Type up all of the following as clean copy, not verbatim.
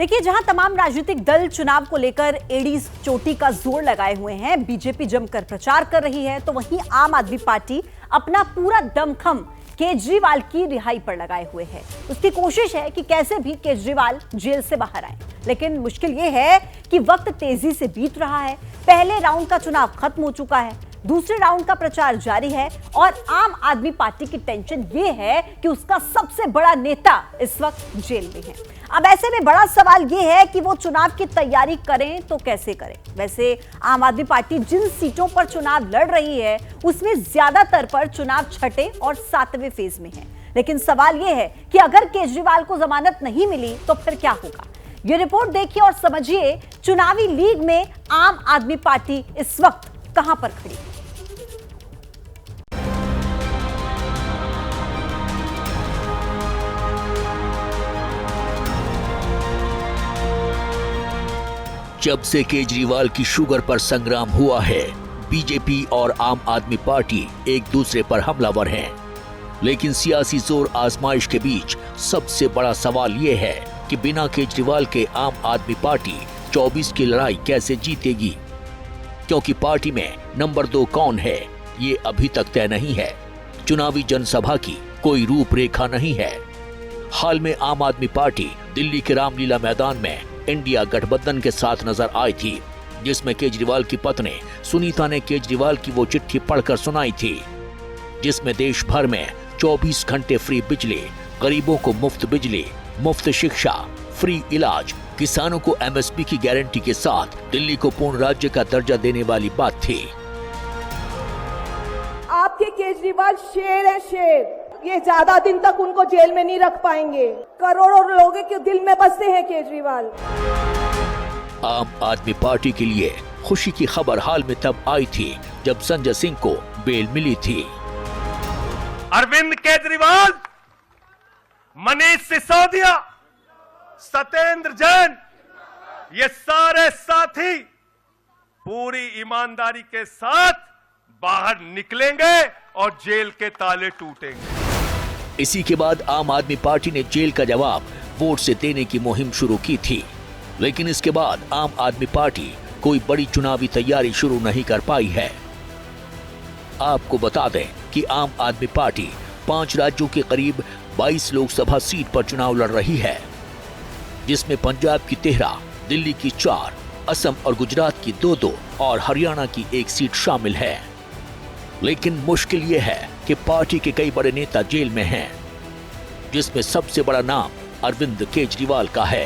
देखिए, जहां तमाम राजनीतिक दल चुनाव को लेकर एड़ी चोटी का जोर लगाए हुए हैं, बीजेपी जमकर प्रचार कर रही है, तो वहीं आम आदमी पार्टी अपना पूरा दमखम केजरीवाल की रिहाई पर लगाए हुए है। उसकी कोशिश है कि कैसे भी केजरीवाल जेल से बाहर आए, लेकिन मुश्किल यह है कि वक्त तेजी से बीत रहा है। पहले राउंड का चुनाव खत्म हो चुका है, दूसरे राउंड का प्रचार जारी है और आम आदमी पार्टी की टेंशन यह है कि उसका सबसे बड़ा नेता इस वक्त जेल में है। अब ऐसे में बड़ा सवाल यह है कि वो चुनाव की तैयारी करें तो कैसे करें। वैसे आम आदमी पार्टी जिन सीटों पर चुनाव लड़ रही है उसमें ज्यादातर पर चुनाव छठे और 7वें फेज में है, लेकिन सवाल यह है कि अगर केजरीवाल को जमानत नहीं मिली तो फिर क्या होगा। ये रिपोर्ट देखिए और समझिए चुनावी लीग में आम आदमी पार्टी इस वक्त कहां पर खड़ी है। जब से केजरीवाल की शुगर पर संग्राम हुआ है, बीजेपी और आम आदमी पार्टी एक दूसरे पर हमलावर हैं। लेकिन सियासी जोर आजमाइश के बीच सबसे बड़ा सवाल ये है कि बिना केजरीवाल के आम आदमी पार्टी 24 की लड़ाई कैसे जीतेगी, क्योंकि पार्टी में नंबर 2 कौन है ये अभी तक तय नहीं है। चुनावी जनसभा की कोई रूपरेखा नहीं है। हाल में आम आदमी पार्टी दिल्ली के रामलीला मैदान में इंडिया गठबंधन के साथ नजर आई थी, जिसमें केजरीवाल की पत्नी सुनीता ने केजरीवाल की वो चिट्ठी पढ़कर सुनाई थी, जिसमें देश भर में 24 घंटे फ्री बिजली, गरीबों को मुफ्त बिजली, मुफ्त शिक्षा, फ्री इलाज, किसानों को एमएसपी की गारंटी के साथ दिल्ली को पूर्ण राज्य का दर्जा देने वाली बात थी। आपके केजरीवाल शेर है, शेर। ये ज्यादा दिन तक उनको जेल में नहीं रख पाएंगे। करोड़ों लोगों के दिल में बसते हैं केजरीवाल। आम आदमी पार्टी के लिए खुशी की खबर हाल में तब आई थी जब संजय सिंह को बेल मिली थी। अरविंद केजरीवाल, मनीष सिसोदिया, सत्येंद्र जैन, ये सारे साथी पूरी ईमानदारी के साथ बाहर निकलेंगे और जेल के ताले टूटेंगे। इसी के बाद आम आदमी पार्टी ने जेल का जवाब वोट से देने की मुहिम शुरू की थी, लेकिन इसके बाद आम आदमी पार्टी कोई बड़ी चुनावी तैयारी शुरू नहीं कर पाई है। आपको बता दें कि आम आदमी पार्टी 5 राज्यों के करीब 22 लोकसभा सीट पर चुनाव लड़ रही है, जिसमें पंजाब की 13, दिल्ली की 4, असम और गुजरात की 2-2 और हरियाणा की 1 सीट शामिल है। लेकिन मुश्किल ये है कि पार्टी के कई बड़े नेता जेल में हैं, जिसमें सबसे बड़ा नाम अरविंद केजरीवाल का है,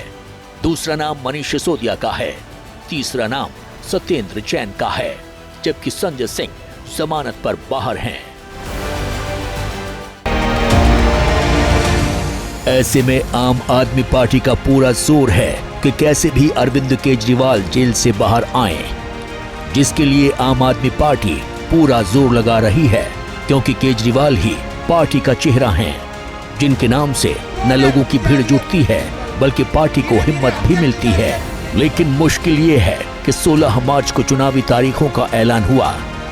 दूसरा नाम मनीष सिसोदिया का है, तीसरा नाम सत्येंद्र जैन का है, जबकि संजय सिंह जमानत पर बाहर हैं। ऐसे में आम आदमी पार्टी का पूरा जोर है कि कैसे भी अरविंद केजरीवाल जेल से बाहर आएं, जिसके लिए आम आदमी पार्टी पूरा जोर लगा रही है, क्योंकि केजरीवाल ही पार्टी का चेहरा हैं, जिनके नाम से न लोगों की भीड़ जुटती है बल्कि पार्टी को हिम्मत भी मिलती है। लेकिन मुश्किल ये है कि 16 मार्च को चुनावी तारीखों का ऐलान हुआ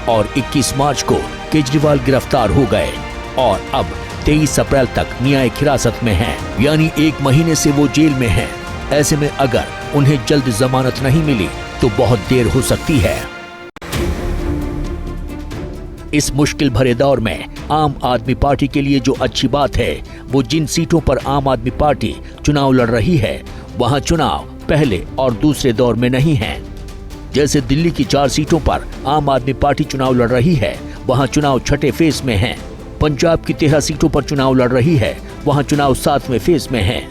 और 21 मार्च को केजरीवाल गिरफ्तार हो गए और अब 23 अप्रैल तक न्यायिक हिरासत में हैं, यानी 1 महीने से वो जेल में हैं। ऐसे में अगर उन्हें जल्द जमानत नहीं मिली तो बहुत देर हो सकती है। इस मुश्किल भरे दौर में आम आदमी पार्टी के लिए जो अच्छी बात है, वो जिन सीटों पर आम आदमी पार्टी चुनाव लड़ रही है वहां चुनाव पहले और दूसरे दौर में नहीं है। जैसे दिल्ली की 4 सीटों पर आम आदमी पार्टी चुनाव लड़ रही है, वहां चुनाव छठे फेज में है। पंजाब की 13 सीटों पर चुनाव लड़ रही है, वहां चुनाव 7वें फेज में है।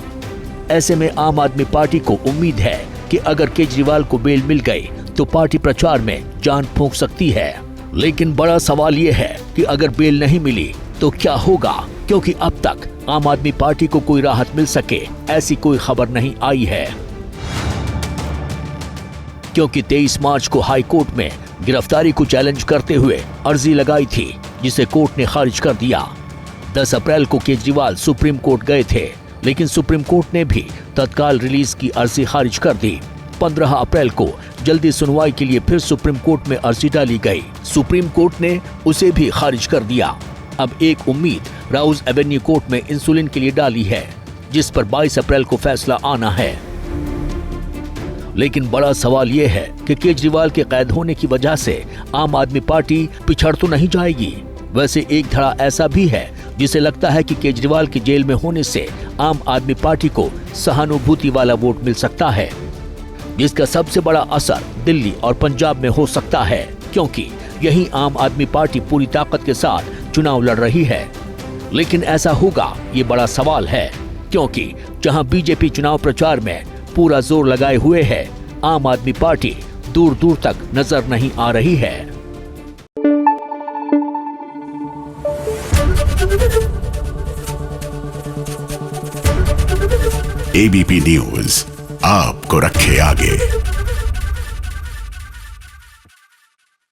ऐसे में आम आदमी पार्टी को उम्मीद है कि अगर केजरीवाल को बेल मिल गई तो पार्टी प्रचार में जान फूंक सकती है। लेकिन बड़ा सवाल ये है कि अगर बेल नहीं मिली तो क्या होगा, क्योंकि अब तक आम आदमी पार्टी को कोई राहत मिल सके ऐसी कोई खबर नहीं आई है। क्योंकि 23 मार्च को हाई कोर्ट में गिरफ्तारी को चैलेंज करते हुए अर्जी लगाई थी, जिसे कोर्ट ने खारिज कर दिया। 10 अप्रैल को केजरीवाल सुप्रीम कोर्ट गए थे, लेकिन सुप्रीम कोर्ट ने भी तत्काल रिलीज की अर्जी खारिज कर दी। 15 अप्रैल को जल्दी सुनवाई के लिए फिर सुप्रीम कोर्ट में अर्जी डाली गई, सुप्रीम कोर्ट ने उसे भी खारिज कर दिया। अब एक उम्मीद राउज एवेन्यू कोर्ट में इंसुलिन के लिए डाली है, जिस पर 22 अप्रैल को फैसला आना है। लेकिन बड़ा सवाल ये है कि केजरीवाल के कैद होने की वजह से आम आदमी पार्टी पिछड़ तो नहीं जाएगी। वैसे एक धड़ा ऐसा भी है जिसे लगता है कि केजरीवाल के जेल में होने से आम आदमी पार्टी को सहानुभूति वाला वोट मिल सकता है, जिसका सबसे बड़ा असर दिल्ली और पंजाब में हो सकता है, क्योंकि यही आम आदमी पार्टी पूरी ताकत के साथ चुनाव लड़ रही है। लेकिन ऐसा होगा ये बड़ा सवाल है, क्योंकि जहां बीजेपी चुनाव प्रचार में पूरा जोर लगाए हुए है, आम आदमी पार्टी दूर दूर तक नजर नहीं आ रही है। एबीपी न्यूज आपको रखे आगे।